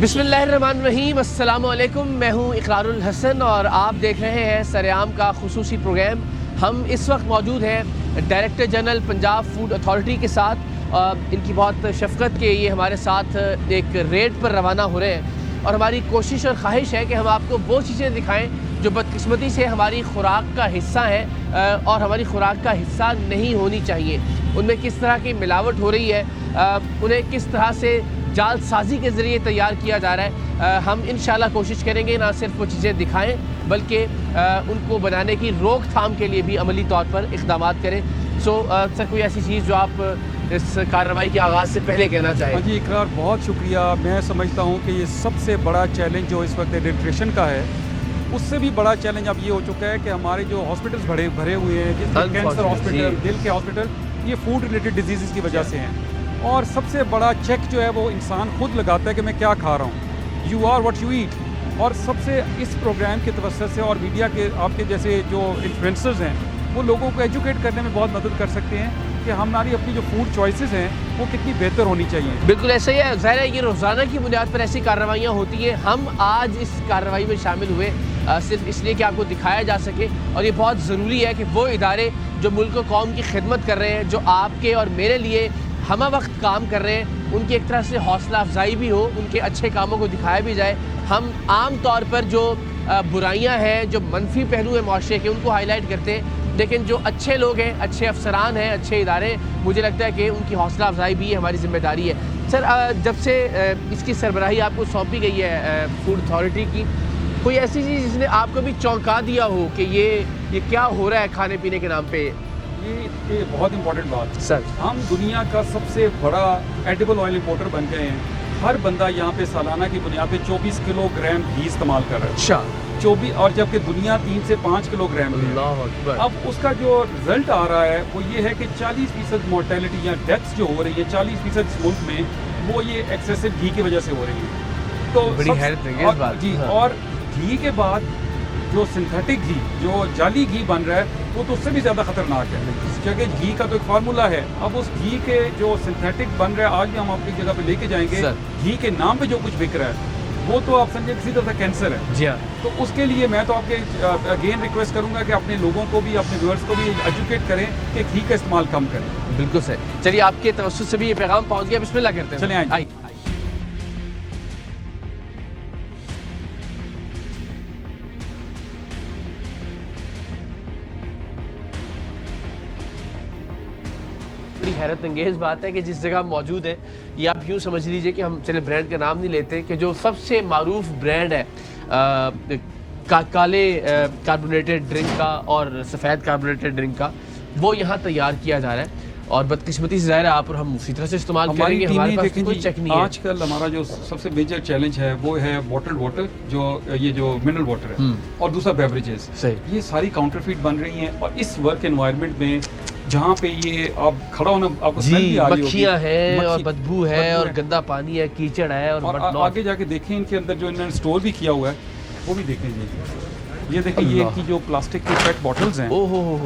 बिस्मिल्लाहिर्रहमानिर्रहीम, अस्सलामुअलैकुम। मैं हूँ इकरारुल हसन और आप देख रहे हैं सरेआम का खुसूसी प्रोग्राम। हम इस वक्त मौजूद हैं director general Punjab food authority के साथ। इनकी बहुत शफ़क़त के ये हमारे साथ एक रेड पर रवाना हो रहे हैं और हमारी कोशिश और ख्वाहिश है कि हम आपको वो चीज़ें दिखाएँ जो बदकिस्मती से हमारी खुराक का हिस्सा है और हमारी खुराक का हिस्सा नहीं होनी चाहिए। उनमें किस तरह की मिलावट हो रही है, उन्हें किस तरह से जालसाजी के ज़रिए तैयार किया जा रहा है। हम इंशाल्लाह कोशिश करेंगे ना सिर्फ वो चीज़ें दिखाएं बल्कि उनको बनाने की रोकथाम के लिए भी अमली तौर पर इक़दाम करें। सर, कोई ऐसी चीज़ जो आप इस कार्रवाई के आगाज़ से पहले कहना चाहें? हाँ जी इकरार, बहुत शुक्रिया। मैं समझता हूँ कि ये सबसे बड़ा चैलेंज जो इस वक्त न्यूट्रिशन का है, उससे भी बड़ा चैलेंज अब ये हो चुका है कि हमारे जो हॉस्पिटल्स भरे हुए हैं, जैसे कैंसर हॉस्पिटल, दिल के हॉस्पिटल, ये फूड रिलेटेड डिजीज़ की वजह से हैं। और सबसे बड़ा चेक जो है वो इंसान खुद लगाता है कि मैं क्या खा रहा हूँ। You are what you eat. और सबसे इस प्रोग्राम के तवज्जुह से और मीडिया के आपके जैसे जो इन्फ्लुएंसर्स हैं वो लोगों को एजुकेट करने में बहुत मदद कर सकते हैं कि हमारी अपनी जो फूड चॉइसेस हैं वो कितनी बेहतर होनी चाहिए। बिल्कुल ऐसा ही है। ज़ाहिर है ये रोज़ाना की बुनियाद पर ऐसी कार्रवाइयाँ होती हैं। हम आज इस कार्रवाई में शामिल हुए सिर्फ इसलिए कि आपको दिखाया जा सके, और ये बहुत ज़रूरी है कि वो इदारे जो मुल्क व कौम की खिदमत कर रहे हैं, जो आपके और मेरे लिए हम वक्त काम कर रहे हैं, उनकी एक तरह से हौसला अफजाई भी हो, उनके अच्छे कामों को दिखाया भी जाए। हम आम तौर पर जो बुराइयां हैं, जो मनफी पहलू है माशरे के, उनको हाईलाइट करते हैं, लेकिन जो अच्छे लोग हैं, अच्छे अफसरान हैं, अच्छे इदारे, मुझे लगता है कि उनकी हौसला अफजाई भी हमारी ज़िम्मेदारी है। सर, जब से इसकी सरबराही आपको सौंपी गई है फूड अथॉरिटी की, कोई ऐसी चीज़ जिसने आपको भी चौंका दिया हो कि ये क्या हो रहा है खाने पीने के नाम पे? ये बहुत इंपॉर्टेंट बात सर, हम दुनिया का सबसे बड़ा एडिबल ऑयल इंपोर्टर बन गए हैं। हर बंदा यहाँ पे सालाना की बुनियाद पे 24 किलोग्राम घी इस्तेमाल कर रहा है। अच्छा, 24, और जबकि दुनिया 3 से 5 किलोग्राम की है। अब उसका जो रिजल्ट आ रहा है वो ये है कि 40% मोर्टेलिटी या डेथ्स जो हो रही है 40% इस मुल्क में, वो ये एक्सेसिव घी की वजह से हो रही है। तो बड़ी हैरत है इस बात जी। हाँ। और घी के बाद जो सिंथेटिक घी, जो जाली घी बन रहा है, वो तो उससे भी ज़्यादा खतरनाक है, क्योंकि घी का तो एक फार्मूला है। अब उस घी के जो सिंथेटिक बन रहा है, आज भी हम आपकी जगह पे लेके जाएंगे, घी के नाम पे जो कुछ बिक रहा है वो तो आप समझे किसी तरह का कैंसर है। जी हाँ। तो उसके लिए मैं तो आपके अगेन रिक्वेस्ट करूंगा कि अपने लोगों को भी, अपने व्यूअर्स को भी एजुकेट करें कि घी का इस्तेमाल कम करें। बिल्कुल सही। चलिए, आपके तवज्जुह से भी ये पैगाम पहुंच गया। बिस्मिल्लाह करते हैं। चलिए आइए। बड़ी हैरत अंगेज़ बात है कि जिस जगह हम मौजूद है, ये आप यूँ समझ लीजिए कि हम चले ब्रांड का नाम नहीं लेते, कि जो सबसे मारूफ ब्रांड है काले कार्बोनेटेड ड्रिंक का और सफ़ेद कार्बोनेटेड ड्रिंक का, वो यहाँ तैयार किया जा रहा है। और बदकिस्मती से ज़ाहिर है आप और हम उसी तरह से इस्तेमाल करेंगे। हमारे पास तो कोई चेक नहीं है। आजकल हमारा जो सबसे मेजर चैलेंज है वो है बॉटल्ड वाटर, जो मिनरल वाटर है, और दूसरा बेवरेजेस। सही। ये सारी काउंटरफीट बन रही हैं, और इस वर्क एनवायरनमेंट में जहाँ पे ये आप खड़ा होना, आपको स्मेल भी आ रही होगी, मक्खियाँ हैं और बदबू है और गंदा पानी है, कीचड़ है। और आगे जाके देखें इनके अंदर जो इन्होंने स्टोर भी किया हुआ है वो भी देख लीजिए। ये देखिए, ये की जो प्लास्टिक की पेट बॉटल्स हैं, ओहो,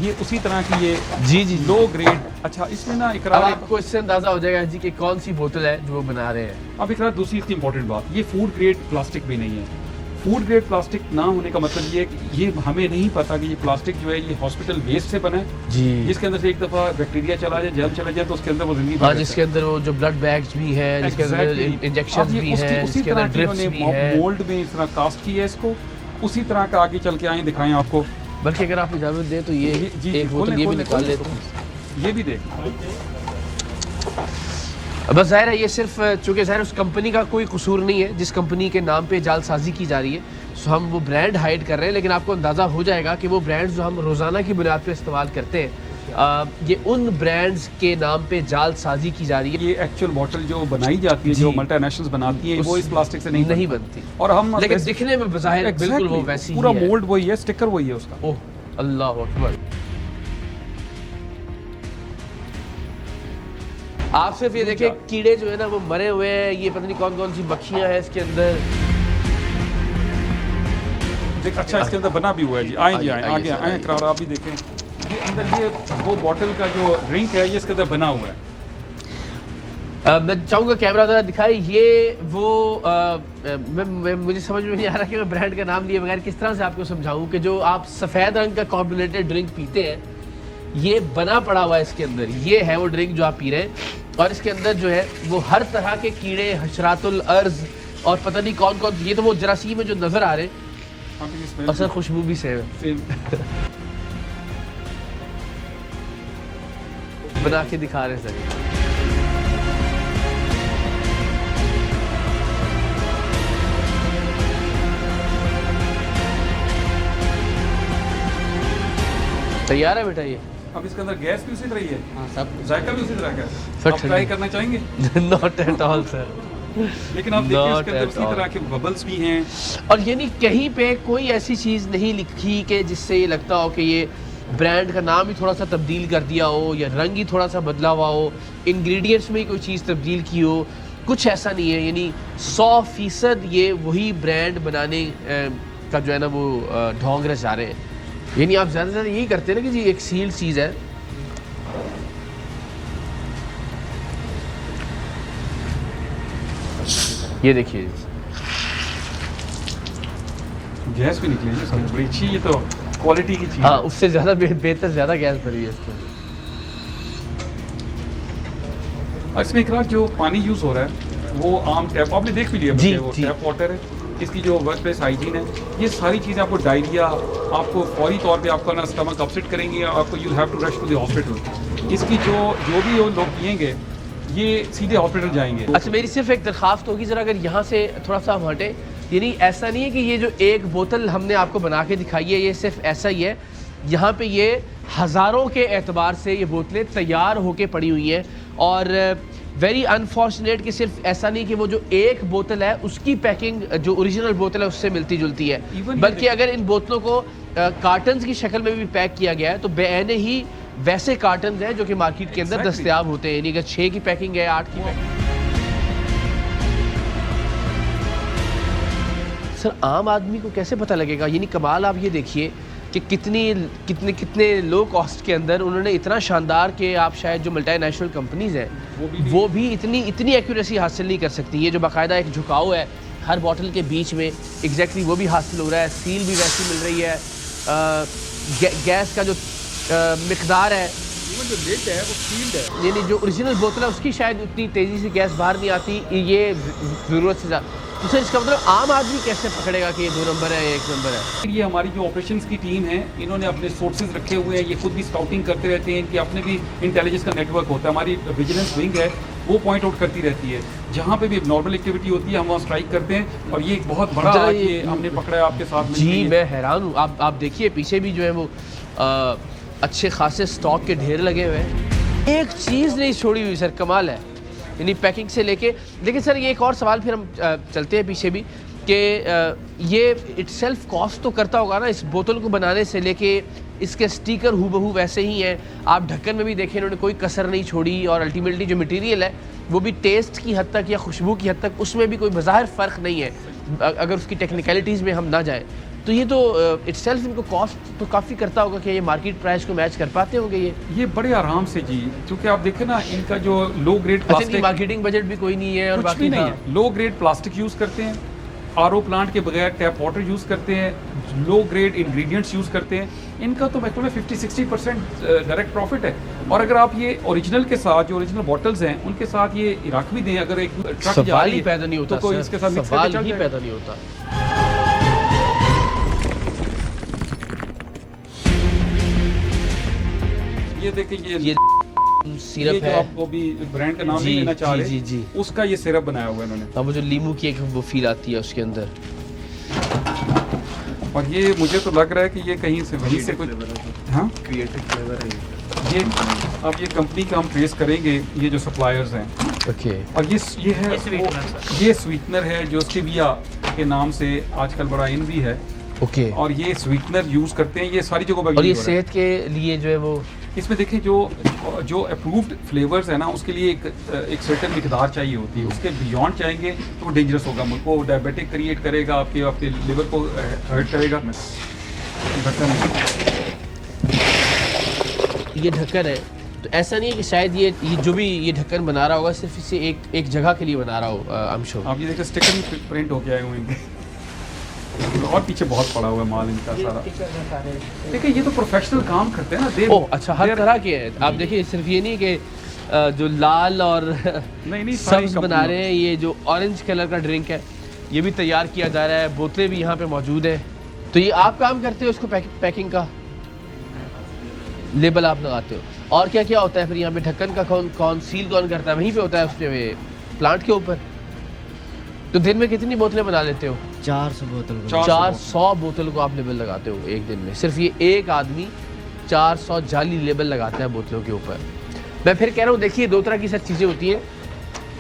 ये उसी तरह की ये जी लो ग्रेड। अच्छा, इसमें ना इकरार, आपको इससे अंदाजा हो जाएगा जी कि कौन सी बोतल है जो वो बना रहे हैं। अब इकरार दूसरी इतनी इंपॉर्टेंट बात, ये फूड ग्रेड प्लास्टिक भी नहीं है। फूड ग्रेड प्लास्टिक ना होने का मतलब ये है कि ये हमें नहीं पता कि ये प्लास्टिक जो है ये हॉस्पिटल वेस्ट से बना है जी, जिसके अंदर से एक दफा बैक्टीरिया चला जाए, जर्म चला जाए, तो उसके अंदर वो जिंदगी हाँ, जिसके अंदर वो जो ब्लड बैग्स भी है, जिसके अंदर इंजेक्शन भी है, उसी तरह की मोल्ड में इस तरह कास्ट किया है इसको, उसी तरह का आगे चल के आए दिखाएं आपको। बल्कि अगर आप इजाजत दें तो ये एक बोतल ये भी निकाल लेते हैं। ये भी देख, बस ज़ाहिर है ये सिर्फ चूँकि ज़ाहिर उस कंपनी का कोई कसूर नहीं है जिस कंपनी के नाम पे जालसाजी की जा रही है। सो हम वो ब्रांड हाइड कर रहे हैं, लेकिन आपको अंदाज़ा हो जाएगा कि वो ब्रांड्स जो हम रोज़ाना की बुनियाद पे इस्तेमाल करते हैं, ये उन ब्रांड्स के नाम पे जालसाजी की जा रही है। ये एक्चुअल बॉटल जो बनाई जाती है, जो मल्टीनेशनल्स बनाती है, वो इस प्लास्टिक से नहीं बनती। और हम लेकिन दिखने में बज़ाहिर बिल्कुल वो वैसी पूरा मोल्ड वही है, स्टिकर वही है उसका। ओह अल्लाह अकबर। आप सिर्फ ये देखें, कीड़े जो है ना वो मरे हुए हैं, ये पता नहीं कौन कौन सी मक्खियां हैं इसके अंदर। अच्छा, इसके अंदर बना भी हुआ है जी। आए जी, आगे आए इकरार, आप भी देखें, ये अंदर ये वो बॉटल का जो ड्रिंक है ये इसके अंदर बना हुआ है। मैं चाहूँगा कैमरा ज़रा दिखाए ये वो मुझे समझ में नहीं आ रहा कि मैं ब्रांड का नाम लिए बगैर किस तरह से आपको समझाऊँ कि जो आप सफ़ेद रंग का कार्बोनेटेड ड्रिंक पीते हैं ये बना पड़ा हुआ है इसके अंदर, ये है वो ड्रिंक जो आप पी रहे हैं और इसके अंदर जो है वो हर तरह के कीड़े, हशरातुल अर्ज़ और पता नहीं कौन कौन, ये तो वो जरासीम में जो नज़र आ रहे हैं असल खुशबू भी सेम है। बना के दिखा रहे सर। तैयार है बेटा ये। अब इसके अंदर गैस भी उसी तरह ही है। हाँ सब जायका भी उसी तरह का है। सर आप ट्राई करना चाहेंगे? Not at all sir. लेकिन आप देखिए इसके अंदर Not उसी at तरह के बबल्स भी हैं। और यानी कहीं पे कोई ऐसी चीज़ नहीं लिखी कि जिससे ये लगता हो कि ये ब्रांड का नाम ही थोड़ा सा तब्दील कर दिया हो या रंग ही थोड़ा सा बदला हुआ हो, इंग्रेडिएंट्स में ही कोई चीज़ तब्दील की हो, कुछ ऐसा नहीं है। यानी 100% ये वही ब्रांड बनाने का जो है ना वो ढोंग रचा रहे हैं। यानी आप ज़्यादा से ज़्यादा यही करते हैं ना कि जी एक सील्ड चीज़ है। ये देखिए गैस भी निकली है इसमें, बड़ी अच्छी, ये तो क्वालिटी की चीज़ हाँ, है। उससे ज़्यादा बेहतर ज़्यादा गैस भरी है इसको। और इसमें इकरार जो पानी यूज़ हो रहा है वो आम टैप, आपने देख भी लिया जी, वो जी। टैप वाटर है। इसकी जो वर्क प्लेस हाइजीन है, ये सारी चीज़ें आपको डायरिया, आपको फौरी तौर पे आपका ना स्टमक अपसेट करेंगी, आपको you have to rush to the hospital. इसकी जो भी वो लोग पिएंगे ये सीधे हॉस्पिटल जाएंगे। अच्छा मेरी सिर्फ एक दरख्वास्त होगी ज़रा अगर यहाँ से थोड़ा सा हम हटे, यानी ऐसा नहीं है कि ये जो एक बोतल हमने आपको बना के दिखाई है ये सिर्फ ऐसा ही है। यहाँ पे ये हज़ारों के एतबार से ये बोतलें तैयार होके पड़ी हुई हैं और वेरी अनफॉर्चुनेट कि सिर्फ ऐसा नहीं कि वो जो एक बोतल है उसकी पैकिंग जो ओरिजिनल बोतल है उससे मिलती जुलती है, Even बल्कि अगर इन बोतलों को कार्टन्स की शक्ल में भी पैक किया गया है तो बेअने ही वैसे कार्टन्स हैं जो कि मार्केट के अंदर Exactly. दस्तयाब होते हैं। यानी अगर 6 की पैकिंग है, 8 की पैकिंग। सर आम आदमी को कैसे पता लगेगा? यानी कमाल आप ये देखिए कि कितने लो कॉस्ट के अंदर उन्होंने इतना शानदार कि आप शायद जो मल्टीनेशनल कंपनीज हैं वो भी इतनी एक्यूरेसी हासिल नहीं कर सकती। ये जो बाकायदा एक झुकाव है हर बॉटल के बीच में, एग्जैक्टली वो भी हासिल हो रहा है, सील भी वैसी मिल रही है, गैस का जो मिकदार है, इवन जो लिड है वो सील्ड है। यानी जो ओरिजिनल बोतल है उसकी शायद उतनी तेज़ी से गैस बाहर नहीं आती, ये ज़रूरत से ज़्यादा। तो सर इसका मतलब आम आदमी कैसे पकड़ेगा कि ये 2 नंबर है, 1 नंबर है? ये हमारी जो ऑपरेशंस की टीम है, इन्होंने अपने सोर्सेज रखे हुए हैं, ये खुद भी स्काउटिंग करते रहते हैं, इनके अपने भी इंटेलिजेंस का नेटवर्क होता है। हमारी विजिलेंस विंग है वो पॉइंट आउट करती रहती है, जहाँ पे भी नॉर्मल एक्टिविटी होती है हम वहाँ स्ट्राइक करते हैं। और ये एक बहुत बड़ा जरा ये हमने पकड़ा है आपके साथ। जी मैं हैरान हूँ। आप देखिए पीछे भी जो है वो अच्छे खासे स्टॉक के ढेर लगे हुए हैं, एक चीज़ नहीं छोड़ी हुई सर, कमाल है। यानी पैकिंग से लेके, लेकिन सर ये एक और सवाल फिर हम चलते हैं पीछे भी कि ये इटसेल्फ कॉस्ट तो करता होगा ना इस बोतल को बनाने से लेके इसके स्टिकर हूबहू वैसे ही हैं। आप ढक्कन में भी देखें इन्होंने कोई कसर नहीं छोड़ी और अल्टीमेटली जो मटेरियल है वो भी टेस्ट की हद तक या खुशबू की हद तक उसमें भी कोई बज़ाहिर फ़र्क नहीं है अगर उसकी टेक्निकलिटीज़ में हम ना जाएँ। तो ये तो इटसेल्फ इनको कॉस्ट तो काफ़ी करता होगा कि ये मार्केट प्राइस को मैच कर पाते होंगे ये बड़े आराम से जी, क्योंकि आप देखें ना इनका जो low grade plastic, marketing budget भी कोई नहीं है और कुछ बाकी भी नहीं हाँ। है। लो ग्रेड प्लास्टिक यूज़ करते हैं, आरओ प्लांट के बगैर टैप वाटर यूज़ करते हैं, लो ग्रेड इंग्रेडिएंट्स यूज़ करते हैं। इनका तो मैं 50-60% डायरेक्ट प्रॉफिट है। और अगर आप ये ओरिजिनल के साथ जो ओरिजिनल बॉटल्स हैं उनके साथ ये इराक भी दें, अगर एक ट्रक जा सवाल रही ही है पैदा नहीं होता तो कोई सर, इसके साथ मिक्स करके सवाल चल ही जाएगा। पैदा नहीं होता। ये देखिए ये ये सिरप जो है, आपको भी ब्रांड का नाम जी, नहीं लेना चाह जी, रहे, जी, जी। उसका ये सिरप बनाया हुआ है इन्होंने। अब वो जो लीमू की एक वो फील आती है उसके अंदर। और ये मुझे तो लग रहा है कि ये कहीं से वहीं से कुछ, हाँ क्रिएटिव फ्लेवर है ये अब ये कंपनी का हम ट्रेस करेंगे, ये जो सप्लायर्स हैं। ओके और ये है ये स्वीटनर है जो स्टीविया के नाम से आजकल बड़ा इन भी है। ओके और ये स्वीटनर यूज़ करते हैं, ये सारी जगहों पर और ये use हो रहा है। सेहत के लिए जो है वो इसमें देखिए जो अप्रूव्ड फ्लेवर्स है ना उसके लिए एक सर्टेन मिकदार चाहिए होती है, उसके बियॉन्ड चाहेंगे तो वो डेंजरस होगा, मुझको डायबिटिक क्रिएट करेगा, आपके लिवर को हर्ट करेगा। ये ढक्कन है तो ऐसा नहीं है कि शायद ये जो भी ये ढक्कन बना रहा होगा सिर्फ इसे एक जगह के लिए बना रहा हो। आई एम श्योर आप ये देखिए स्टिकर भी प्रिंट होके आए हुए इनके और पीछे बहुत पड़ा हुआ है माल इनका सारा। देखिए ये तो प्रोफेशनल काम करते हैं ना। ओह अच्छा, हर तरह के हैं। आप देखिए सिर्फ ये नहीं कि जो लाल और नहीं सब्ज बना रहे हैं, ये जो ऑरेंज कलर का ड्रिंक है ये भी तैयार किया जा रहा है, बोतलें भी यहाँ पे मौजूद है। तो ये आप काम करते हो इसको पैकिंग का, लेबल आप लगाते हो। और क्या क्या होता है फिर यहाँ पे? ढक्कन का कौन सील कौन करता है? वहीं पे होता है उसमें प्लांट के ऊपर। तो दिन में कितनी बोतलें बना लेते हो? 400 बोतल। 400 बोतल को आप लेबल लगाते हो एक दिन में? सिर्फ ये एक आदमी 400 जाली लेबल लगाता है बोतलों के ऊपर। मैं फिर कह रहा हूँ, देखिए दो तरह की सब चीज़ें होती हैं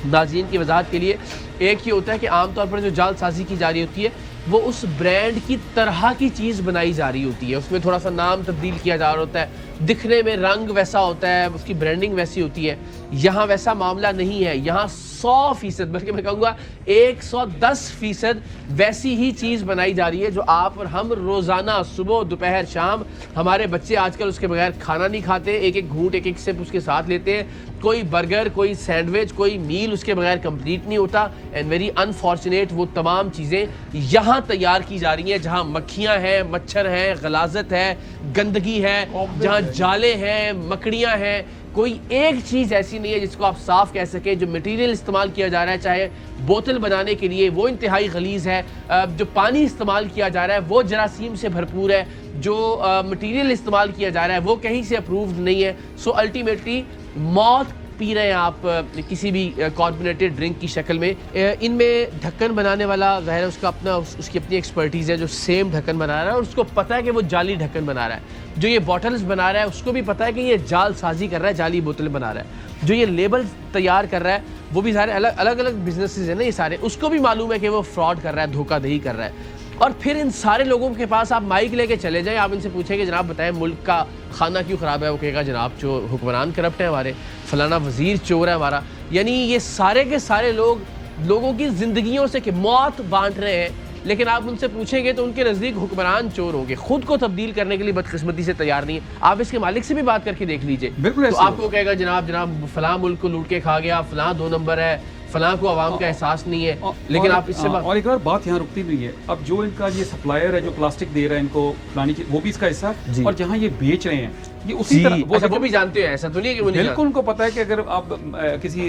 नाज़रीन की वजाहत के लिए। एक ये होता है कि आमतौर पर जो जालसाजी की जा रही होती है वो उस ब्रांड की तरह की चीज़ बनाई जा रही होती है, उसमें थोड़ा सा नाम तब्दील किया जा रहा होता है, दिखने में रंग वैसा होता है, उसकी ब्रांडिंग वैसी होती है। यहाँ वैसा मामला नहीं है। यहाँ 100%, बल्कि मैं कहूँगा 110% वैसी ही चीज़ बनाई जा रही है जो आप और हम रोज़ाना सुबह दोपहर शाम, हमारे बच्चे आजकल उसके बगैर खाना नहीं खाते, एक एक घूंट एक एक सिप उसके साथ लेते हैं। कोई बर्गर, कोई सैंडविच, कोई मील उसके बगैर कंप्लीट नहीं होता। एंड वेरी अनफॉर्चुनेट वो तमाम चीज़ें यहाँ तैयार की जा रही हैं जहाँ मक्खियाँ हैं, मच्छर हैं, गलाजत है, गंदगी है, जहाँ जाले हैं, मकड़ियाँ हैं। कोई एक चीज़ ऐसी नहीं है जिसको आप साफ कह सकें। जो मटेरियल इस्तेमाल किया जा रहा है चाहे बोतल बनाने के लिए वो इंतहाई गलीज़ है, जो पानी इस्तेमाल किया जा रहा है वो जरासीम से भरपूर है, जो मटेरियल इस्तेमाल किया जा रहा है वो कहीं से अप्रूव्ड नहीं है। सो अल्टीमेटली मौत पी रहे हैं आप किसी भी कार्बोनेटेड ड्रिंक की शक्ल में। इनमें ढक्कन बनाने वाला ज़ाहिर है उसका अपना उसकी अपनी एक्सपर्टीज़ है, जो सेम ढक्कन बना रहा है और उसको पता है कि वो जाली ढक्कन बना रहा है। जो ये बॉटल्स बना रहा है उसको भी पता है कि ये जाल साजी कर रहा है, जाली बोतलें बना रहा है। जो ये लेबल तैयार कर रहा है वो भी सारे अलग अलग बिजनेसेस हैं ना ये सारे, उसको भी मालूम है कि वो फ्रॉड कर रहा है, धोखाधड़ी कर रहा है। और फिर इन सारे लोगों के पास आप माइक लेके चले जाएं, आप इनसे पूछेंगे जनाब बताएं मुल्क का खाना क्यों ख़राब है, वो कहेगा जनाब जो हुक्मरान करप्ट है हमारे, फलाना वज़ीर चोर है हमारा। यानी ये सारे के सारे लोगों की ज़िंदगियों से मौत बांट रहे हैं, लेकिन आप उनसे पूछेंगे तो उनके नज़दीक हुक्मरान चोर होंगे, खुद को तब्दील करने के लिए बदकिस्मती से तैयार नहीं है। आप इसके मालिक से भी बात करके देख लीजिए, बिल्कुल तो आपको कहेगा जनाब फलां मुल्क को लूट के खा गया, फलां 2 नंबर है, फलां को आवाम का एहसास नहीं है। लेकिन आप इससे और एक और बात यहाँ रुकती नहीं है। अब जो इनका ये सप्लायर है जो प्लास्टिक दे रहा है इनको फलानी चीज, वो भी इसका हिस्सा है। और जहाँ ये बेच रहे हैं ये उसी तरह वो भी जानते हैं, ऐसा तो नहीं है कि वो नहीं बिल्कुल उनको पता है कि अगर आप किसी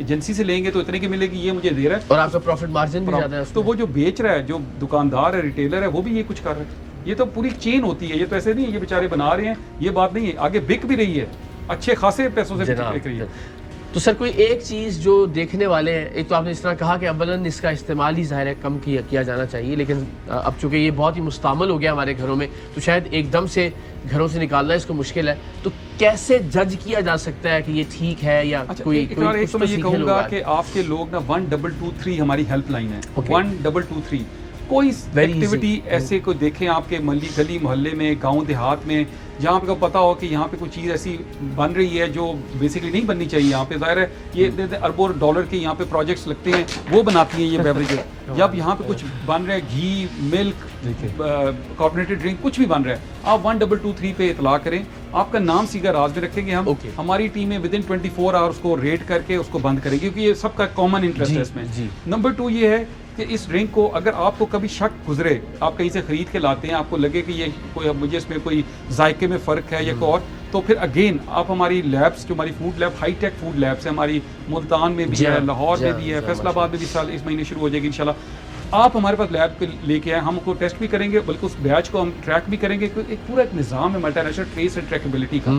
एजेंसी से लेंगे तो इतने की मिलेगी, ये मुझे दे रहा है और आपका प्रॉफिट मार्जिन भी ज़्यादा है। तो वो जो बेच रहा है, जो दुकानदार है, रिटेलर है, वो भी ये कुछ कर रहे हैं। ये तो पूरी चेन होती है, ये तो ऐसे नहीं है ये बेचारे बना रहे हैं, ये बात नहीं है। आगे बिक भी रही है, अच्छे खासे पैसों से बिक रही है। तो सर कोई एक चीज़ जो देखने वाले हैं, एक तो आपने इस तरह कहा कि अव्वलन इसका इस्तेमाल ही ज़ाहिर है कम किया जाना चाहिए, लेकिन अब चूंकि ये बहुत ही मुस्तमल हो गया हमारे घरों में तो शायद एकदम से घरों से निकालना इसको मुश्किल है। तो कैसे जज किया जा सकता है कि ये ठीक है या कोई एक तो मैं ये कहूँगा कि आपके लोग ना 1223 हमारी हेल्पलाइन है, 1223 कोई एक्टिविटी ऐसे को देखें आपके गली मोहल्ले में, गांव देहात में, जहाँ पे को पता हो कि यहाँ पे कोई चीज़ ऐसी बन रही है जो बेसिकली नहीं बननी चाहिए। यहाँ पे ज़ाहिर है ये अरबों डॉलर के यहाँ पे प्रोजेक्ट्स लगते हैं, वो बनाती हैं ये बेवरेजेस। जब यहाँ पे कुछ बन रहा है, घी, मिल्क, कार्बोनेटेड ड्रिंक, कुछ भी बन रहा है, आप 1223 पे इतला करें, आपका नाम सीधा राज में रखेंगे हम। हमारी टीमें विद इन 24 आवर्स को रेड करके उसको बंद करेगी, क्योंकि ये सबका कॉमन इंटरेस्ट है इसमें। नंबर 2 ये है कि इस ड्रिंक को अगर आपको कभी शक गुजरे, आप कहीं से खरीद के लाते हैं, आपको लगे कि ये कोई मुझे इसमें कोई जायके में फ़र्क है या कोई और, तो फिर अगेन आप हमारी लैब्स, जो हमारी food lab, high tech food labs है हमारी, मुल्तान में भी है, लाहौर में भी है, फैसलाबाद में भी इस महीने शुरू हो जाएगी इंशाल्लाह। आप हमारे पास लैब पे लेके आए, हम उसको टेस्ट भी करेंगे, बल्कि उस बैच को हम ट्रैक भी करेंगे। एक पूरा एक निज़ाम है मल्टीनेशनल ट्रेस एंड ट्रैकेबिलिटी का,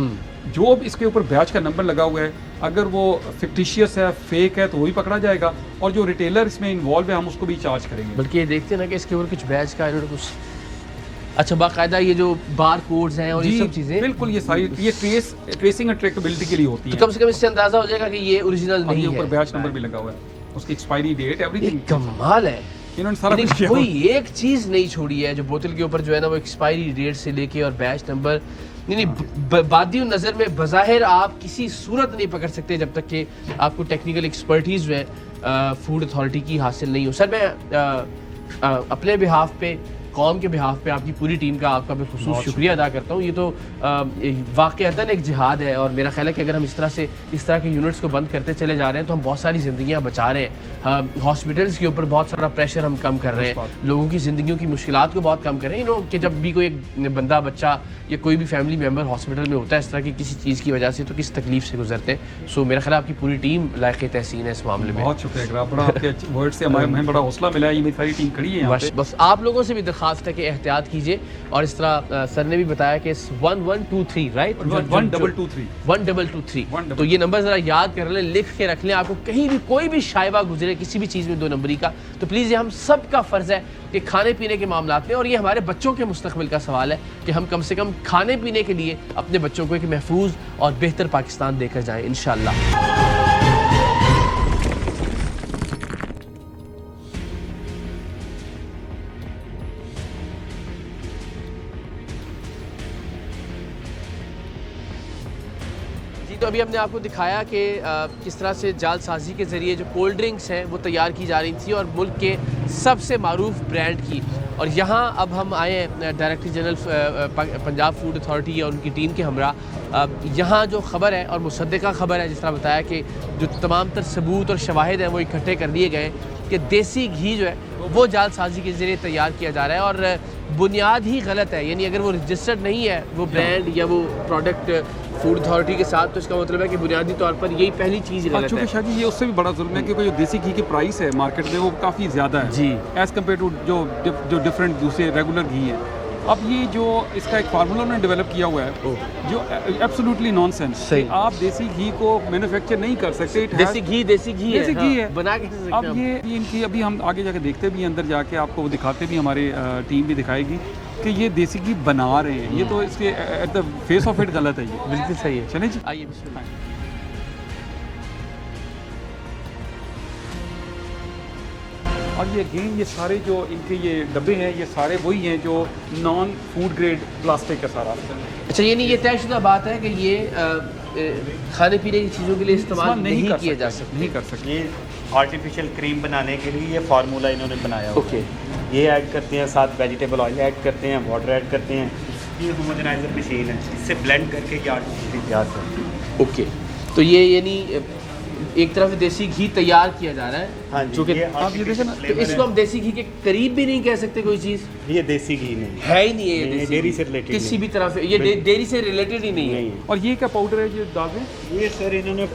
जो अब इसके ऊपर बैच का नंबर लगा हुआ है, अगर वो फिक्टिशियस है, फेक है, तो वो भी पकड़ा जाएगा, और जो रिटेलर इसमें इन्वॉल्व है हम उसको भी चार्ज करेंगे। बल्कि ये देखते हैं ना कि इसके ऊपर कुछ बैच का इन्होंने कुछ अच्छा बाकायदा ये जो बार कोड्स हैं और ये सब चीज़ें, बिल्कुल ये सारी ये ट्रेसिंग और ट्रैकेबिलिटी के लिए होती है। तो कम से कम इससे अंदाजा हो जाएगा कि ये ओरिजिनल नहीं है। ऊपर बैच नंबर भी लगा हुआ है, उसकी एक्सपायरी डेट, एवरीथिंग। कमाल है, इन्होंने सारा कुछ किया। कोई एक चीज़ नहीं छोड़ी है जो बोतल के ऊपर जो है ना वो एक्सपायरी डेट से लेके और बैच नंबर नहीं बादियों नज़र में बज़ाहिर आप किसी सूरत नहीं पकड़ सकते जब तक कि आपको टेक्निकल एक्सपर्टीज़ जो है फूड अथॉरिटी की हासिल नहीं हो। सर मैं अपने बिहाफ पे कौम के बिहाफ पे आपकी पूरी टीम का आपका मैं खुसूस शुक्रिया अदा करता हूँ। ये तो वाक़अतन एक जिहाद है और मेरा ख्याल है कि अगर हम इस तरह के यूनिट्स को बंद करते चले जा रहे हैं तो हम बहुत सारी ज़िंदगियाँ बचा रहे हैं। हॉस्पिटल्स के ऊपर बहुत सारा प्रेशर हम कम कर रहे हैं, लोगों की ज़िंदगियों की मुश्किलात को बहुत कम कर रहे हैं। कि जब भी कोई एक बंदा बच्चा या कोई भी फैमिली मेम्बर हॉस्पिटल में होता है इस तरह की किसी चीज़ की वजह से तो किस तकलीफ से गुजरते हैं। सो मेरा ख्याल आपकी पूरी टीम लायक तहसीन है इस मामले में। बहुत शुक्रिया, बड़ा आपके वर्ड से हमें बड़ा हौसला मिला है। ये मेरी सारी टीम खड़ी है यहाँ पे। बस आप लोगों से भी दरख्वास्त है कि एहतियात कीजिए और इस तरह सर ने भी बताया कि 1123 राइट 1223 तो ये नंबर ज़रा याद कर लें, लिख के रख लें। आपको कहीं भी कोई भी शायबा गुजरे किसी भी चीज़ में 2 नंबरी का तो प्लीज़ ये हम सब का फ़र्ज़ है कि खाने पीने के मामलात में, और ये हमारे बच्चों के मुस्तकबिल का सवाल है कि हम कम से कम खाने पीने के लिए अपने बच्चों को एक महफूज और बेहतर पाकिस्तान देकर जाएं इंशाअल्लाह। तो अभी हमने आपको दिखाया कि किस तरह से जालसाजी के ज़रिए जो कोल्ड ड्रिंक्स हैं वो तैयार की जा रही थी और मुल्क के सबसे मारूफ ब्रांड की। और यहाँ अब हम आए हैं director general Punjab food authority और उनकी टीम के हमरा। यहाँ जो ख़बर है और मुसद्दिक़ा ख़बर है, जिस तरह बताया कि जो तमाम तर सबूत और शवाहिद हैं वो इकट्ठे कर लिए गए कि देसी घी जो है वो जालसाजी के ज़रिए तैयार किया जा रहा है और बुनियाद ही गलत है। यानी अगर वो रजिस्टर्ड नहीं है वो ब्रांड या वो प्रोडक्ट फूड अथॉरिटी के साथ, तो इसका मतलब है कि बुनियादी तौर पर यही पहली चीज़ गलत है। चूँकि शायद ये उससे भी बड़ा जुल्म है क्योंकि जो देसी घी की प्राइस है मार्केट में वो काफ़ी ज़्यादा है जी एज़ कम्पेयर टू जो डिफरेंट दूसरे रेगुलर घी है। अब ये जो इसका एक फार्मूला उन्होंने डेवलप किया हुआ है जो एब्सोल्युटली नॉनसेंस, आप देसी घी को मैन्युफैक्चर नहीं कर सकते। देसी घी है बना के अब ये इनकी अभी हम आगे जाके देखते भी, अंदर जाके आपको वो दिखाते भी, हमारे टीम भी दिखाएगी कि ये देसी घी बना रहे हैं। ये तो इसके at the face of it गलत है। ये बिल्कुल सही है। चलें जी, आइए बिस्मिल्लाह। और ये अगेन ये सारे जो इनके ये डब्बे हैं ये सारे वही हैं जो नॉन फूड ग्रेड प्लास्टिक का सारा। अच्छा, ये नहीं, ये तयशुदा बात है कि ये खाने पीने की चीज़ों के लिए इस्तेमाल नहीं किए जा सकते, नहीं कर सकते। ये आर्टिफिशियल क्रीम बनाने के लिए ये फार्मूला इन्होंने बनाया हुआ ओके। ये ऐड करते हैं, साथ वेजिटेबल ऑयल ऐड करते हैं, वाटर ऐड करते हैं। ये होमोजेनाइजर मशीन है, इससे ब्लेंड करके ये आर्टिफिशियल तैयार करते हैं। ओके, तो ये यानी एक तरफ देसी घी तैयार किया जा रहा है। हाँ जी, जो कि आप ये देखें ना, तो इसको हम देसी घी के करीब भी नहीं कह सकते कोई चीज़। ये देसी घी नहीं है ही नहीं है, ये नहीं, देसी डेयरी घी। से रिलेटेड किसी भी तरह से ये डेयरी से रिलेटेड ही नहीं है। और ये क्या पाउडर है जो डाल दें? ये सर इन्होंने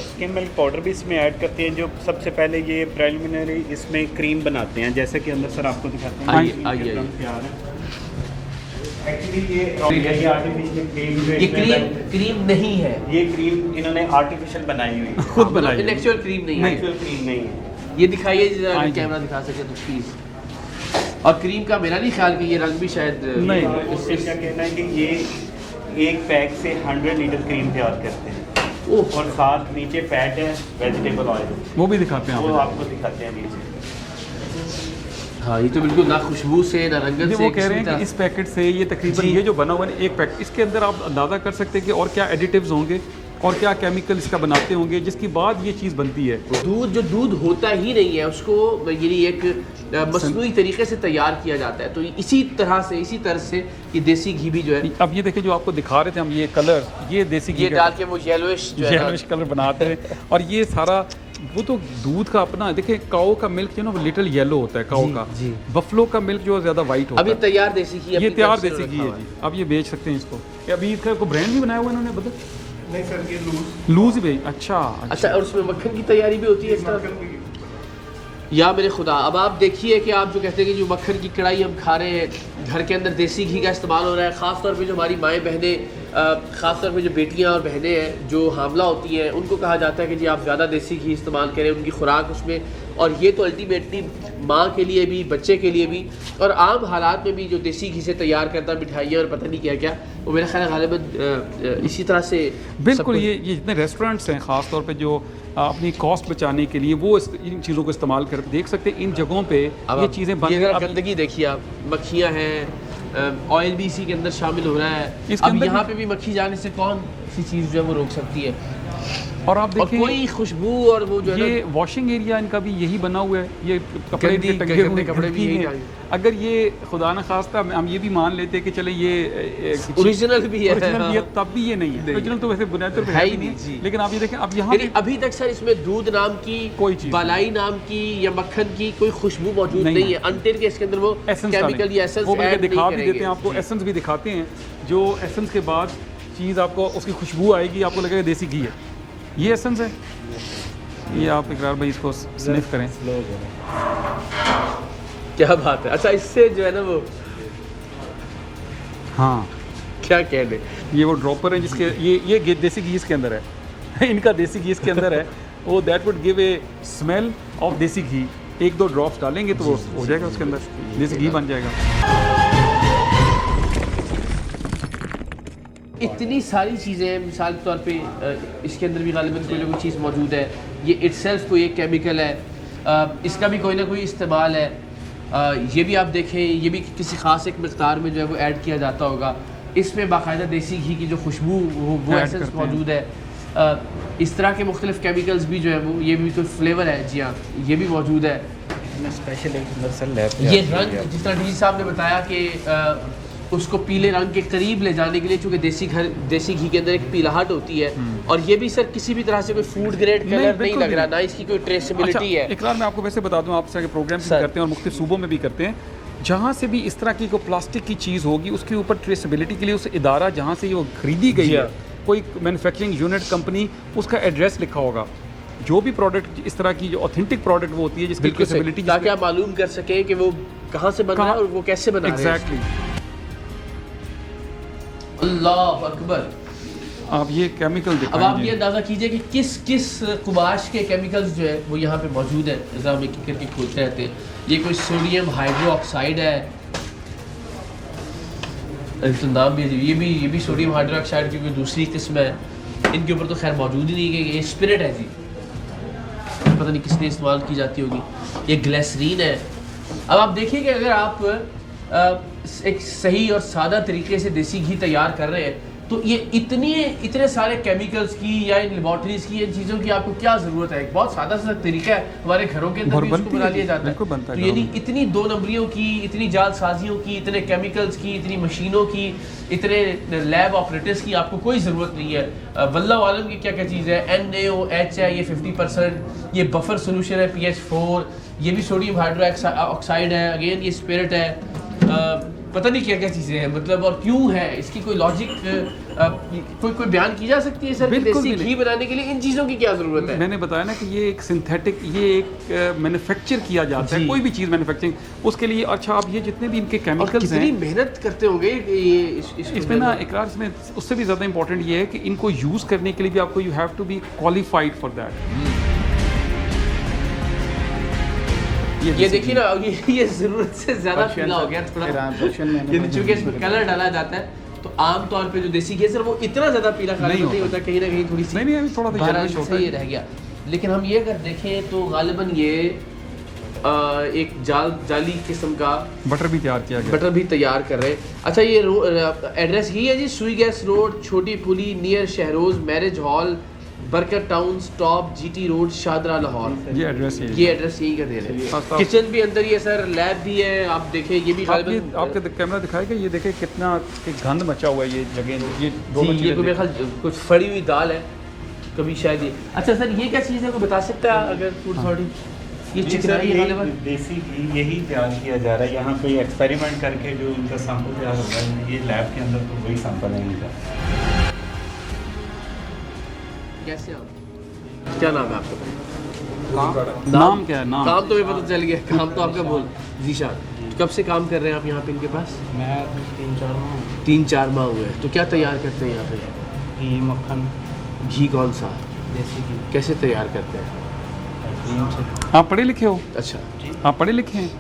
स्किम मिल्क पाउडर भी इसमें ऐड करते हैं। जो सबसे पहले ये प्रिलिमिनरी इसमें क्रीम बनाते हैं, जैसे कि अंदर सर आपको दिखाते हैं। आइए। एक्चुअली ये आर्टिफिशियल क्रीम जो ये इसमें क्रीम नहीं है, ये क्रीम इन्होंने आर्टिफिशियल बनाई हुई है, खुद बनाई है। नेचुरल क्रीम नहीं है। नेचुरल क्रीम नहीं है। ये दिखाइए जरा, कैमरा दिखा सके तो प्लीज। और क्रीम का मेरा नहीं ख्याल कि ये रंग भी शायद नहीं। क्या कहना है कि ये एक पैक से 100 लीटर क्रीम तैयार करते हैं। और साथ नीचे फैट है, वेजिटेबल ऑयल, वो भी दिखाते हैं, वो आपको दिखाते हैं नीचे। हाँ, ये तो बिल्कुल ना खुशबू से ना रंगत से। वो कह रहे हैं कि इस पैकेट से ये तकरीबन ये जो बना हुआ है एक पैकेट, इसके अंदर आप अंदाज़ा कर सकते हैं कि और क्या एडिटिव्स होंगे और क्या केमिकल इसका बनाते होंगे जिसकी बाद ये चीज़ बनती है। दूध होता ही नहीं है, उसको यानी एक मसनूई तरीके से तैयार किया जाता है। तो इसी तरह से ये देसी घी भी जो है, अब ये देखिए जो आपको दिखा रहे थे हम, ये कलर, ये देसी घी ये डाल के वो येलोइश कलर बनाते हैं। और ये सारा वो तो दूध का अपना, देखिए काओ का मिल्क जो ना वो लिटिल येलो होता है काओ का, बफलो का मिल्क जो ज़्यादा वाइट होता है। अब ये तैयार देसी घी, ये तैयार देसी घी है जी। अब ये बेच सकते हैं इसको। अभी इसका को ब्रांड भी बनाया हुआ इन्होंने, बदल नहीं सर, ये लूज भी। अच्छा, और उसमें मक्खन की तैयारी भी होती है इस तरह। या मेरे खुदा, अब आप देखिए कि आप जो कहते हैं कि जो मक्खन की कढ़ाई हम खा रहे हैं, घर के अंदर देसी घी का इस्तेमाल हो रहा है। ख़ास तौर पे जो हमारी माएँ बहनें, ख़ास तौर पे जो बेटियां और बहनें हैं जो हामला होती हैं, उनको कहा जाता है कि जी आप ज़्यादा देसी घी इस्तेमाल करें, उनकी खुराक उसमें। और ये तो अल्टीमेटली माँ के लिए भी, बच्चे के लिए भी, और आम हालात में भी जो देसी घी से तैयार करता मिठाइयाँ और पता नहीं क्या क्या, वो मेरा ख्याल है गालिबन इसी तरह से बिल्कुल। ये जितने रेस्टोरेंट्स हैं ख़ास तौर पे जो अपनी कॉस्ट बचाने के लिए वो इन चीज़ों को इस्तेमाल कर, देख सकते हैं इन जगहों पे ये चीज़ें बन। गंदगी देखिए आप, मक्खियाँ हैं, ऑयल भी इसी के अंदर शामिल हो रहा है। अब यहाँ पे भी मक्खी जाने से कौन सी चीज़ जो है वो रोक सकती है। और आप और देखिए कोई खुशबू और वो जो है ये ना वॉशिंग एरिया इनका भी यही बना हुआ है, ये कपड़े गंदी- इनके टंगे गंदे हुए कपड़े भी गंदगी यही हैं। डाले। अगर ये खुदा न खास्ता हम ये भी मान लेते कि चले ये ओरिजिनल भी है, ओरिजिनल भी है, हाँ। तब भी ये नहीं है। नहीं। ओरिजिनल तो वैसे बुनियादी तौर पे है है ही भी नहीं, नहीं, जी। लेकिन आप ये देखें अब यहाँ यानी अभी तक सर इसमें दूध नाम की कोई चीज़ बालाई नाम की या मक्खन की कोई खुशबू मौजूद नहीं नहीं है अंटिल के इसके अंदर वो एसेंस केमिकल या एसेंस वो बल्कि ऐड नहीं दिखा भी देते करेंगे। हैं आपको, जी। एसेंस भी दिखाते हैं, जो एसेंस के बाद चीज़ आपको उसकी खुशबू आएगी, आपको लगेगा देसी घी है। ये एसेंस है, ये आप इकरार भाई इसको स्निफ करें। क्या बात है। अच्छा इससे जो है ना वो हाँ, क्या कहने, ये वो ड्रॉपर है जिसके ये देसी घी इसके अंदर है इनका देसी घी इसके अंदर है, वो that would give a smell of देसी घी। एक दो ड्रॉप्स डालेंगे तो वो हो जाएगा उसके अंदर, देसी घी बन जाएगा। इतनी सारी चीज़ें हैं, मिसाल के तौर पे इसके अंदर भी गालिबन कोई ना कोई चीज़ मौजूद है, ये इटसेल्फ कोई एक केमिकल है, इसका भी कोई ना कोई इस्तेमाल है, ये भी आप देखें ये भी किसी ख़ास एक मकदार में जो है वो ऐड किया जाता होगा, इसमें बाकायदा देसी घी की जो खुशबू वो ऐड एसेंस करते हैं। मौजूद है। इस तरह के मुख्तलिफ केमिकल्स भी जो है वो ये भी कोई फ्लेवर है, जी हाँ ये भी मौजूद है। स्पेशल एक सर लैब ये रंग जिस तरह डी साहब ने बताया कि उसको पीले रंग के करीब ले जाने के लिए, चूँकि देसी घी के अंदर एक पीलाहट होती है, और ये भी सर किसी भी तरह से कोई फूड ग्रेड कलर नहीं बिल्कुल लग रहा, नहीं। ना इसकी कोई ट्रेसेबिलिटी है। इकरार मैं आपको वैसे बता दूं, आप इस तरह के प्रोग्राम भी सर। करते हैं और मुख्तलिफ सूबों में भी करते हैं, जहाँ से भी इस तरह की कोई प्लास्टिक की चीज़ होगी उसके ऊपर ट्रेसेबिलिटी के लिए उस इदारा जहाँ से वो खरीदी गई जी है, हाँ। कोई मैन्युफैक्चरिंग यूनिट कंपनी, उसका एड्रेस लिखा होगा। जो भी प्रोडक्ट इस तरह की जो ऑथेंटिक प्रोडक्ट वो होती है जिसकी बिल्कुल सही, ट्रेसेबिलिटी ताकि आप मालूम कर सकें कि वो कहाँ से बन रहा है और वो कैसे बना रहे हैं। एग्जैक्टली। अल्लाह अकबर। आप ये केमिकल अब आप दिखाएंगे, ये अंदाज़ा कीजिए कि किस किस कुमाश के केमिकल्स जो है वो यहाँ पे मौजूद है, जैसा हम एक एक करके खोलते रहते हैं। ये कोई सोडियम हाइड्रो ऑक्साइड है, तो नाम भी अजीब, ये भी सोडियम हाइड्रो ऑक्साइड की कोई दूसरी किस्म है, इनके ऊपर तो खैर मौजूद ही नहीं है कि ये स्पिरिट है जी, पता नहीं किसने इस्तेमाल की जाती होगी। ये ग्लिसरीन है। अब आप देखिए कि अगर आप एक सही और सादा तरीके से देसी घी तैयार कर रहे हैं तो ये इतने सारे केमिकल्स की या इन लेबॉर्ट्रीज की इन चीज़ों की आपको क्या ज़रूरत है। एक बहुत सादा सा तरीका है, हमारे घरों के अंदर भी इसको बना लिया जाता है। बनता तो है यानी इतनी दो नंबरियों की, इतनी जालसाजियों की, इतने केमिकल्स की, इतनी मशीनों की, इतने लैब ऑपरेटर्स की आपको कोई ज़रूरत नहीं है। वल्लाह आलम की क्या क्या चीज़ है, NaOH है, ये 50%, ये बफर सोल्यूशन है PH4, ये भी सोडियम हाइड्रो ऑक्साइड है, अगेन ये स्पिरिट है, पता नहीं क्या क्या चीज़ें हैं, मतलब और क्यों है, इसकी कोई लॉजिक कोई बयान की जा सकती है सर कि बिल्कुल देसी भी घी बनाने के लिए इन चीज़ों की क्या ज़रूरत है। मैंने बताया ना कि ये एक सिंथेटिक, ये एक मैन्युफैक्चर किया जाता है, जी। कोई भी चीज़ मैन्युफैक्चरिंग उसके लिए। अच्छा आप ये जितने भी इनके और केमिकल्स कितनी हैं मेहनत करते होंगे ये इसमें ना इकरार इसमें उससे भी ज़्यादा इंपॉर्टेंट ये है कि इनको यूज़ करने के लिए भी आपको you have to be qualified for that. ये देखिए ना, ये ज़रूरत से ज़्यादा पीला हो गया थोड़ा, यानी चूँकि इसमें कलर डाला जाता है तो आम तौर पे जो देसी घी है सर वो इतना ज़्यादा पीला नहीं होता, कहीं ना कहीं थोड़ी सी नहीं अभी थोड़ा सा बारह yellowish होता से है। ये रह गया। लेकिन हम ये अगर देखें तो गालिबन ये एक जाली किस्म का बटर भी तैयार किया गया। बटर भी तैयार कर रहे हैं। अच्छा ये एड्रेस यही है जी, सुई गैस रोड, छोटी पुली नियर शहरोज मैरिज हॉल, बरकर town stop, GT road, Shahdara Lahore. ये एड्रेस ये एड्रेस यही का दे रहे हैं। साफ- किचन भी अंदर ही है सर, लैब भी है, आप देखें ये भी गालिबन आपके कैमरा दिखाएगा, ये देखे कितना एक गंद मचा हुआ है ये जगह, ये जी, दोनों ये कोई मेरे चीज़ें। ख्याल कुछ फड़ी हुई दाल है कभी शायद ये। अच्छा सर ये क्या चीज़ है, कोई बता सकता है अगर फूड अथॉरिटी? ये चिकनाई है गालिबन, देसी घी यही तैयार किया जा रहा है यहाँ पे, एक्सपेरिमेंट करके जो इनका सैंपल तैयार होता है, ये लैब के अंदर तो वही सैंपल है इनका। कैसे आप, क्या नाम है आपका? नाम क्या है? नाम काम तो मुझे पता चल गया, काम तो आपका बोल जीशान। कब से काम कर रहे हैं आप यहाँ पे इनके पास? मैं 3-4 माह 3-4 माह हुए हैं। तो क्या तैयार करते हैं यहाँ पे? घी मक्खन घी कौन सा, देसी घी कैसे तैयार करते हैं? क्रीम से। आप पढ़े लिखे हो? अच्छा आप पढ़े लिखे हैं?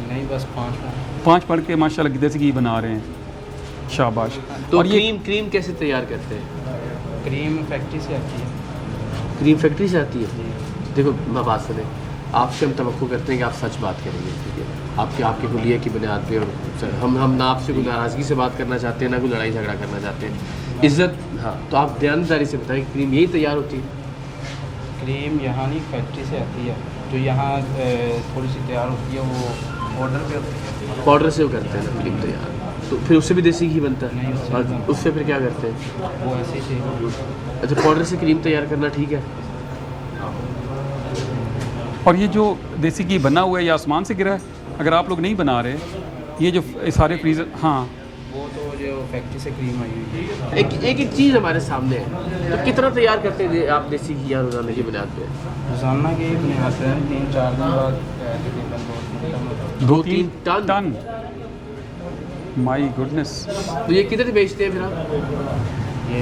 नहीं बस 5 माह। 5 पढ़ के माशाल्लाह देसी घी बना रहे हैं, शाबाश। तो और ये क्रीम कैसे तैयार करते हैं? क्रीम फैक्ट्री से आती है। क्रीम फैक्ट्री से आती है? देखो मैं बात सुने, आपसे हम तवक्को करते हैं कि आप सच बात करेंगे, ठीक है? आपके आपके हुलिया की बुनियाद पे। और हम ना आपसे कोई नाराज़गी से बात करना चाहते हैं, ना कोई लड़ाई झगड़ा करना चाहते हैं, इज़्ज़त। हाँ, तो आप दयानतदारी से बताएं कि क्रीम यही तैयार होती है? क्रीम यहाँ नहीं, फैक्ट्री से आती है, जो यहाँ थोड़ी सी तैयार होती है वो ऑर्डर पे होती है। पाउडर से वो करते हैं ना क्रीम तैयार, तो फिर उससे भी देसी घी बनता है? नहीं, उससे और नहीं बनता। उससे फिर क्या करते हैं? वो ऐसे ही अच्छा, पाउडर से क्रीम तैयार करना ठीक है। और ये जो देसी घी बना हुआ है ये आसमान से गिरा है, अगर आप लोग नहीं बना रहे, ये जो सारे फ्रीज़र, हाँ वो तो जो फैक्ट्री से क्रीम आई हुई है। एक चीज़ हमारे सामने है, तो कितना तैयार करते हैं आप देसी घी या रोज़ाना की बुनियाद पे? रोज़ाना के अपने आते हैं 3-4 दिन बाद तकरीबन 2-3 टन। My goodness. तो ये किधर बेचते हैं फिर आप? ये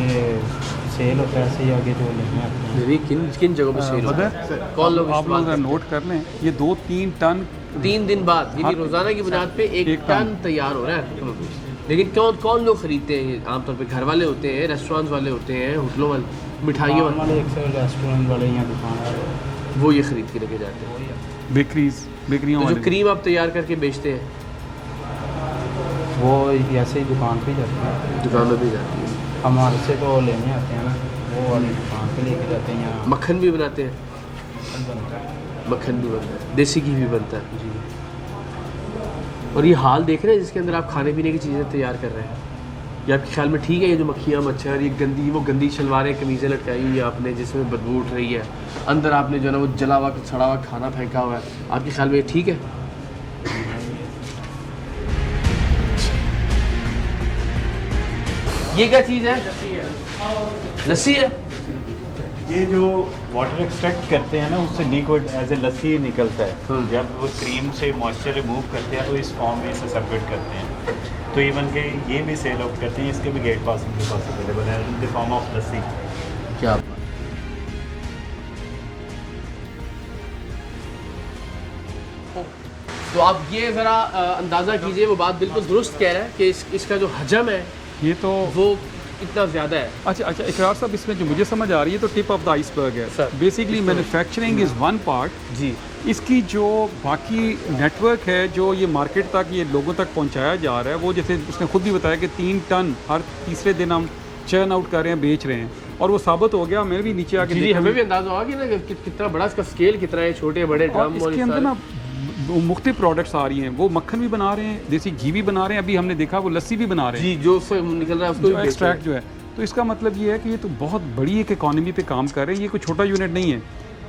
सेल होता है ऐसे ही आगे जो लेने आते हैं। नहीं, किन किन जगहों पे सेल होता है? कौन लोग आप इस्तेमाल लोग करते हैं? नोट कर लें, ये 2-3 टन 3 दिन बाद, यानी हाँ, रोज़ाना की बुनियाद पे एक एक टन टन तैयार हो रहा है। लेकिन कौन लोग खरीदते हैं? आमतौर पे घर वाले होते हैं, रेस्टोरेंट वाले होते हैं, होटलों वाले, मिठाइयों दुकान वाले, अक्सर रेस्टोरेंट वाले या दुकान वाले, वाले, वो ये खरीद के लेके जाते हैं। बेकरियों तो जो वाले। क्रीम आप तैयार करके बेचते हैं, वो ऐसे ही दुकान पे जाते हैं। दुकानों पे जाती है। हमारे से तो लेने आते हैं ना, वो वाली दुकान पे लेके जाते हैं। यहाँ मक्खन भी बनाते हैं? मक्खन बनता है। मक्खन भी बनता है, देसी घी भी बनता है। जी। और ये हाल देख रहे हैं जिसके अंदर आप खाने पीने की चीज़ें तैयार कर रहे हैं, ये आपके ख्याल में ठीक है? ये जो मक्खियाँ, मच्छर, ये गंदी शलवारें, कमीज़ें लटकाई हुई है आपने जिसमें बदबू उठ रही है, अंदर आपने जो है ना वो जला हुआ सड़ा हुआ खाना फेंका हुआ है, आपके ख्याल में ये ठीक है? ये क्या चीज़ है? लस्सी है। ये जो वाटर एक्सट्रैक्ट करते हैं ना, उससे लिक्विड एज ए लस्सी निकलता है। जब वो क्रीम से मॉइस्चर रिमूव करते हैं तो इस फॉर्म में इसे सेपरेट करते हैं। तो इवन के ये भी सेल आउट करते हैं, इसके भी गेट पास उनके पास अवेलेबल है इन द फॉर्म ऑफ लस्सी। क्या तो आप ये ज़रा अंदाज़ा कीजिए, वो बात बिल्कुल दुरुस्त कह रहा है कि इसका जो हजम है ये तो वो इतना ज़्यादा है। अच्छा इकरार साहब, इसमें जो मुझे समझ आ रही है तो टिप ऑफ द आइसबर्ग है। Sir, basically manufacturing is one part जी। इसकी जो बाकी नेटवर्क है जो ये मार्केट तक ये लोगों तक पहुंचाया जा रहा है, वो जैसे उसने खुद भी बताया कि 3 टन हर तीसरे दिन हम चर्न आउट कर रहे हैं, बेच रहे हैं, और वो साबित हो गया। मैंने भी नीचे आके जी, देखा, हमें भी अंदाजा होगा कि ना कितना बड़ा इसका स्केल कितना है, छोटे बड़े और ड्रम और इसके अंदर ना मुख्तलिफ प्रोडक्ट्स आ रही हैं। वो मक्खन भी बना रहे हैं, देसी घी भी बना रहे हैं, अभी हमने देखा वो लस्सी भी बना रहे हैं जी, जो उससे निकल रहा है उसको जो भी एक्सट्रैक्ट जो है। तो इसका मतलब ये है कि ये तो बहुत बड़ी एक इकॉनमी पे काम कर रहे हैं, ये कोई छोटा यूनिट नहीं है।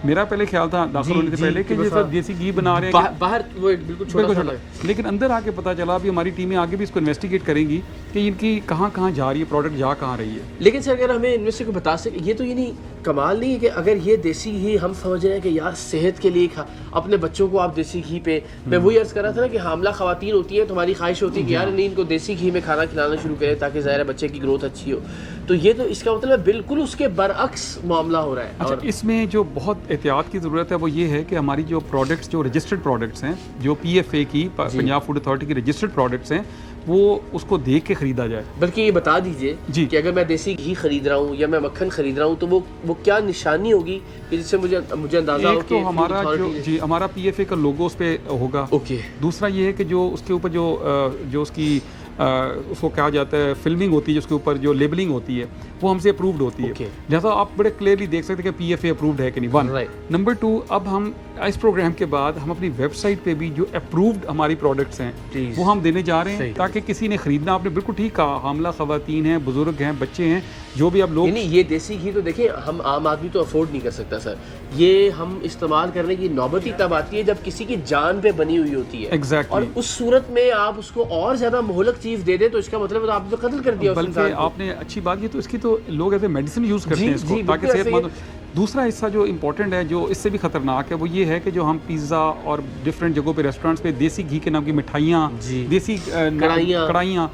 मेरा पहले ख्याल था दाखिल होने से पहले कि जैसा देसी घी बना रहे हैं बाहर वो बिल्कुल छोटा, लेकिन अंदर आके पता चला, अभी हमारी टीमें आगे भी इसको इन्वेस्टिगेट करेंगी कि इनकी कहाँ कहाँ जा रही है, प्रोडक्ट जा कहाँ रही है। लेकिन सर अगर हमें इनमें से कोई बता सके, ये तो ये नहीं कमाल नहीं है कि अगर ये देसी घी हम समझ रहे हैं कि यार सेहत के लिए अपने बच्चों को आप देसी घी पे, मैं वही अर्ज़ कर रहा था ना कि हामला ख़वातीन होती हैं, तुम्हारी ख्वाहिश होती है कि यार नहीं इनको देसी घी में खाना खिलाना शुरू करें ताकि ज़ाहिर है बच्चे की ग्रोथ अच्छी हो। तो ये तो इसका मतलब बिल्कुल उसके बरअक्स मामला हो रहा है। अच्छा, इसमें जो बहुत एहतियात की ज़रूरत है वो ये है कि हमारी जो प्रोडक्ट्स, जो रजिस्टर्ड प्रोडक्ट्स हैं, जो PFA की, पंजाब फूड अथॉरिटी की रजिस्टर्ड प्रोडक्ट्स हैं, वो उसको देख के ख़रीदा जाए। बल्कि ये बता दीजिए जी कि अगर मैं देसी घी खरीद रहा हूँ या मैं मक्खन खरीद रहा हूँ तो वो क्या निशानी होगी कि जिससे मुझे अंदाज़ा हो एक तो हमारा जो हमारा PFA का लोगो उस पर होगा। ओके। दूसरा ये है कि जो उसके ऊपर जो उसकी उसको कहा जाता है फिल्मिंग होती है, जिसके ऊपर जो लेबलिंग होती है वो हमसे अप्रूव्ड होती है। लिहाजा आप बड़े क्लियरली देख सकते हैं कि PFA अप्रूव्ड है कि नहीं। 1 नंबर 2, अब हम इस प्रोग्राम के बाद हम अपनी वेबसाइट पे भी जो अप्रूव्ड हमारी प्रोडक्ट्स हैं वो हम देने जा रहे हैं, ताकि किसी ने ख़रीदना, आपने बिल्कुल ठीक कहा, हामला ख़वातीन हैं, बुजुर्ग हैं, बच्चे हैं, जो भी आप लोग। नहीं, ये देसी घी तो देखिए हम आम आदमी तो अफोर्ड नहीं कर सकता सर, ये हम इस्तेमाल करने की नौबत ही तब आती है जब किसी की जान पे बनी हुई होती है। एग्जैक्टली। और उस सूरत में आप उसको और ज़्यादा मोहलक चीज़ दे दें तो इसका मतलब आपने तो कत्ल कर दिया उस इंसान को। आपने अच्छी बात की, तो इसकी तो लोग एज ए मेडिसिन यूज़ करते हैं इसको ताकि सेहतमंद। दूसरा हिस्सा जो इंपॉर्टेंट है, जो इससे भी खतरनाक है, वो ये है कि जो हम पिज़्ज़ा और डिफरेंट जगहों पे रेस्टोरेंट्स पे देसी घी के नाम की मिठाइयाँ, देसी कढ़ाइयाँ,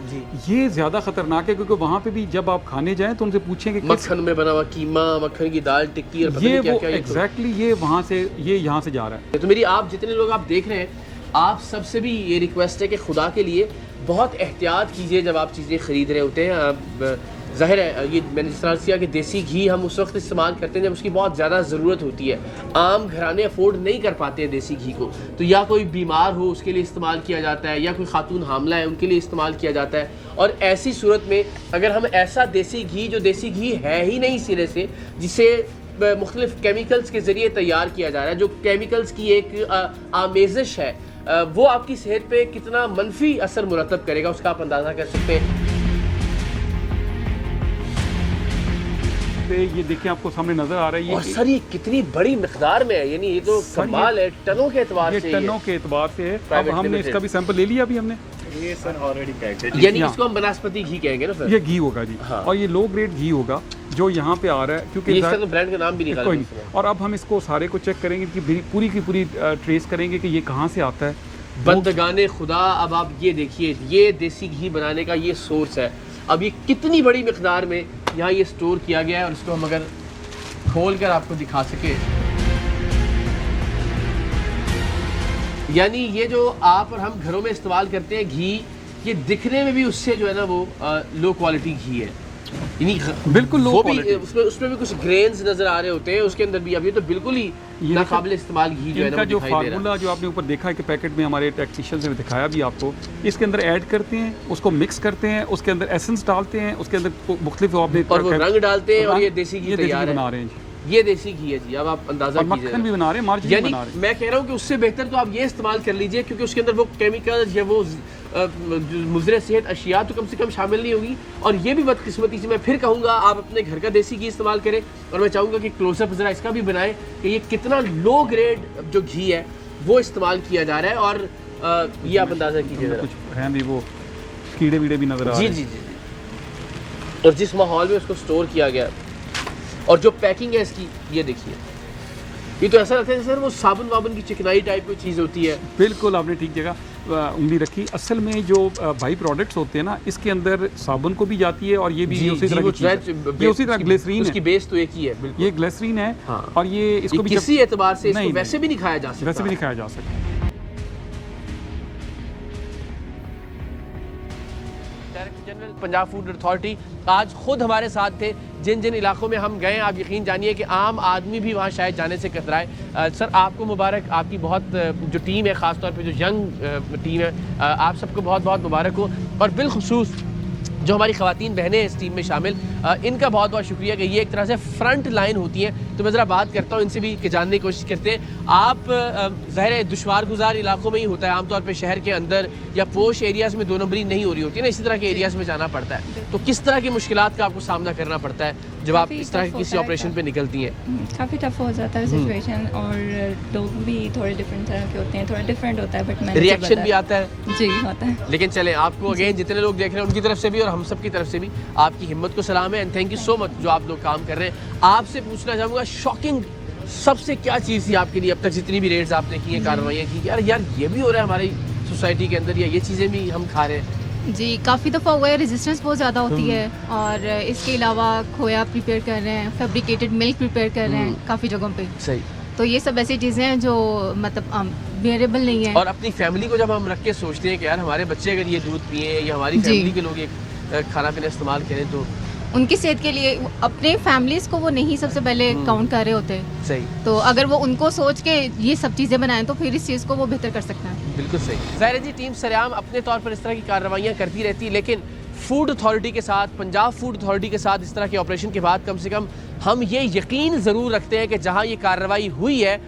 ये ज़्यादा खतरनाक है, क्योंकि वहाँ पे भी जब आप खाने जाएं तो उनसे पूछें कि मक्खन में बना हुआ कीमा, मक्खन की दाल टिक्की, और ये वो एग्जैक्टली ये वहाँ से ये यहाँ से जा रहा है। तो मेरी आप जितने लोग आप देख रहे हैं, आप सबसे भी ये रिक्वेस्ट है कि खुदा के लिए बहुत एहतियात कीजिए जब आप चीज़ें ख़रीद रहे होते हैं। ज़ाहिर है ये मैंने जिस तरह से किया कि देसी घी हम उस वक्त इस्तेमाल करते हैं जब उसकी बहुत ज़्यादा ज़रूरत होती है। आम घराने अफोर्ड नहीं कर पाते हैं देसी घी को, तो या कोई बीमार हो उसके लिए इस्तेमाल किया जाता है, या कोई खातून हामला है उनके लिए इस्तेमाल किया जाता है। और ऐसी सूरत में अगर हम ऐसा देसी घी, जो देसी घी है ही नहीं सिरे से, जिसे मुख्तलिफ केमिकल्स के ज़रिए तैयार किया जा रहा है, जो केमिकल्स की एक आमेज़िश है, वो आपकी सेहत पे कितना मनफी असर मुरतब करेगा उसका आप अंदाज़ा कर सकते हैं। ये देखिए आपको सामने नजर आ रहा है, और सर ये कितनी बड़ी मिकदार में है, यानी ये तो कमाल है, टनों के एतबार से, ये टनों के एतबार से है। अब हमने इसका भी सैंपल ले लिया अभी हमने, ये सर ऑलरेडी पैक्ड है, यानी इसको हम बनास्पति घी कहेंगे ना फिर। ये घी होगा जी। हाँ। और ये लो ग्रेड घी होगा जो यहाँ पे आ रहा है, क्योंकि इसका तो ब्रांड का नाम भी कोई नहीं। और अब हम इसको सारे को चेक करेंगे कि पूरी की पूरी ट्रेस करेंगे कि ये कहाँ से आता है। बंदगाने खुदा, अब आप ये देखिए, ये देसी घी बनाने का ये सोर्स है। अब ये कितनी बड़ी मिकदार में यहाँ ये स्टोर किया गया है, और इसको हम अगर खोल कर आपको दिखा सके, यानी ये जो आप और हम घरों में इस्तेमाल करते हैं घी, ये दिखने में भी उससे जो है ना वो लो क्वालिटी घी है, यानी बिल्कुल लो वो भी क्वालिटी। उसमें भी कुछ ग्रेन्स नजर आ रहे होते हैं उसके अंदर भी। अब ये तो बिल्कुल ही नाकाबिल इस्तेमाल घी जो है ना इनका वो जो दिखाई दे रहा है। फार्मूला जो आपने ऊपर देखा है कि पैकेट में हमारे टेक्नीशियंस ने दिखाया भी आपको, इसके अंदर ऐड करते हैं, उसको मिक्स करते हैं, उसके अंदर एसेंस डालते हैं, उसके अंदर मुख्तलिफ और वो रंग डालते हैं, और ये देसी घी तैयार बना है। रहे हैं। ये देसी घी है जी, अब आप अंदाजा और मक्खन भी बना रहे हैं, मार्जिन भी यानी बना रहे हैं। मैं कह रहा हूँ कि उससे बेहतर तो आप ये इस्तेमाल कर लीजिए, क्योंकि उसके अंदर वो केमिकल्स या वो मुज़र सेहत अशिया तो कम से कम शामिल नहीं होगी। और ये भी बदकिस्मती से मैं फिर कहूँगा आप अपने घर का देसी घी इस्तेमाल करें। और मैं चाहूँगा कि क्लोजअप ज़रा इसका भी बनाएं कि ये कितना लो ग्रेड जो घी है वो इस्तेमाल किया जा रहा है। और ये आप अंदाज़ा कीजिए ज़रा। कुछ हैं भी वो कीड़े वीड़े भी नजर आ रहे हैं। जी जी जी। और जिस माहौल में उसको स्टोर किया गया, और जो पैकिंग है इसकी, ये देखिए, ये तो ऐसा लगता है सर वो साबुन वाबुन की चिकनाई टाइप की चीज़ होती है। बिल्कुल आपने ठीक जगह उंगली रखी। असल में जो बाई प्रोडक्ट्स होते हैं ना, इसके अंदर साबुन को भी जाती है और ये भी उसी तरह की चीज़ है। ये उसी तरह ग्लिसरीन उसकी है, बेस तो एक ही है बिल्कुल। ये ग्लिसरीन है। हाँ। और ये इसको भी किसी एतबार से इसको नहीं, वैसे भी नहीं खाया जा सकता। वैसे भी नहीं खाया जा सकता। Director general Punjab food authority आज खुद हमारे साथ थे। जिन जिन इलाकों में हम गए, आप यकीन जानिए कि आम आदमी भी वहाँ शायद जाने से कतराए। सर आपको मुबारक, आपकी बहुत जो टीम है, ख़ासतौर पे जो यंग टीम है, आप सबको बहुत बहुत मुबारक हो। और बिलखुसूस जो हमारी ख़वातीन बहनें हैं इस टीम में शामिल, इनका बहुत बहुत शुक्रिया कि ये एक तरह से फ्रंट लाइन होती हैं। तो मैं ज़रा बात करता हूँ इनसे भी कि जानने की कोशिश करते हैं। आप ज़ाहिर दुश्वार गुजार इलाकों में ही होता है आमतौर पे, शहर के अंदर या पोश एरियाज़ में 2 नंबरी नहीं हो रही होती है ना, इसी तरह के एरियाज़ में जाना पड़ता है। तो किस तरह की मुश्किलात का आपको सामना करना पड़ता है जब आप इस तरह किसी ऑपरेशन पे निकलती हैं? काफ़ी टफ हो जाता है सिचुएशन, और लोग भी थोड़े डिफरेंट तरह के होते हैं, थोड़ा डिफरेंट होता है, बट रिएक्शन भी आता है जी होता है। लेकिन चलें, आपको अगेन जितने लोग देख रहे हैं उनकी तरफ से भी और हम सब की तरफ से भी आपकी हिम्मत को सलाम है, and thank you so much जो आप लोग काम कर रहे हैं। आपसे पूछना चाहूँगा, शॉकिंग सबसे क्या चीज़ थी आपके लिए अब तक, जितनी भी रेट्स आपने की हैं, कार्रवाइयाँ की, यार ये भी हो रहा है हमारी सोसाइटी के अंदर, या ये चीज़ें भी हम खा रहे हैं? जी काफ़ी दफ़ा हुआ है, रेजिस्टेंस बहुत ज़्यादा होती है, और इसके अलावा खोया प्रिपेयर कर रहे हैं, फैब्रिकेटेड मिल्क प्रिपेयर कर रहे हैं काफ़ी जगहों पे। सही। तो ये सब ऐसी चीज़ें हैं जो मतलब वेरिएबल नहीं है। और अपनी फैमिली को जब हम रख के सोचते हैं कि यार हमारे बच्चे अगर ये दूध पिए या हमारी जी। फैमिली के लोग ये खाना पीना इस्तेमाल करें, तो उनकी सेहत के लिए अपने फैमिलीज़ को वो नहीं सबसे पहले काउंट कर रहे होते। सही। तो अगर वो उनको सोच के ये सब चीज़ें बनाएं तो फिर इस चीज़ को वो बेहतर कर सकते हैं। बिल्कुल सही। ज़ाहिर है जी, टीम सरेआम अपने तौर पर इस तरह की कार्रवाइयाँ करती रहती है, लेकिन फूड अथॉरिटी के साथ, पंजाब फूड अथॉरिटी के साथ इस तरह के ऑपरेशन के बाद कम से कम हम ये यकीन ज़रूर रखते हैं कि जहाँ ये कार्रवाई हुई है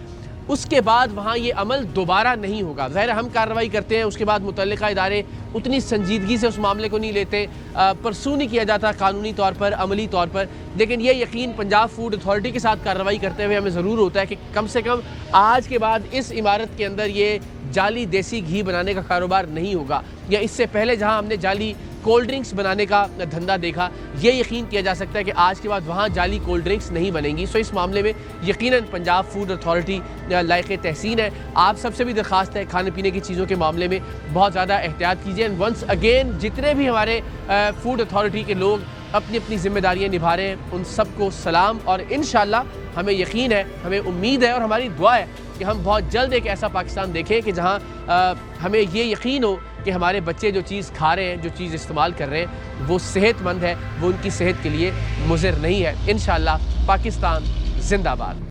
उसके बाद वहाँ ये अमल दोबारा नहीं होगा। ज़ाहिर हम कार्रवाई करते हैं, उसके बाद मुतल्लिका इदारे उतनी संजीदगी से उस मामले को नहीं लेते, परसू नहीं किया जाता कानूनी तौर पर, अमली तौर पर। लेकिन ये यकीन पंजाब फूड अथॉरिटी के साथ कार्रवाई करते हुए हमें ज़रूर होता है कि कम से कम आज के बाद इस इमारत के अंदर ये जाली देसी घी बनाने का कारोबार नहीं होगा, या इससे पहले जहाँ हमने जाली कोल्ड ड्रिंक्स बनाने का धंधा देखा, ये यकीन किया जा सकता है कि आज के बाद वहाँ जाली कोल्ड ड्रिंक्स नहीं बनेंगी। सो इस मामले में यकीनन पंजाब फूड अथॉरिटी लायक़ तहसीन है। आप सबसे भी दरख्वास्त है, खाने पीने की चीज़ों के मामले में बहुत ज़्यादा एहतियात कीजिए। एंड वंस अगेन जितने भी हमारे फूड अथॉरिटी के लोग अपनी अपनी जिम्मेदारियाँ निभा रहे हैं, उन सबको सलाम। और इंशाल्लाह हमें यकीन है, हमें उम्मीद है और हमारी दुआ है कि हम बहुत जल्द एक ऐसा पाकिस्तान देखें कि जहाँ हमें ये यकीन हो कि हमारे बच्चे जो चीज़ खा रहे हैं, जो चीज़ इस्तेमाल कर रहे हैं, वो सेहतमंद है, वो उनकी सेहत के लिए मुज़िर नहीं है। इंशाअल्लाह पाकिस्तान जिंदाबाद।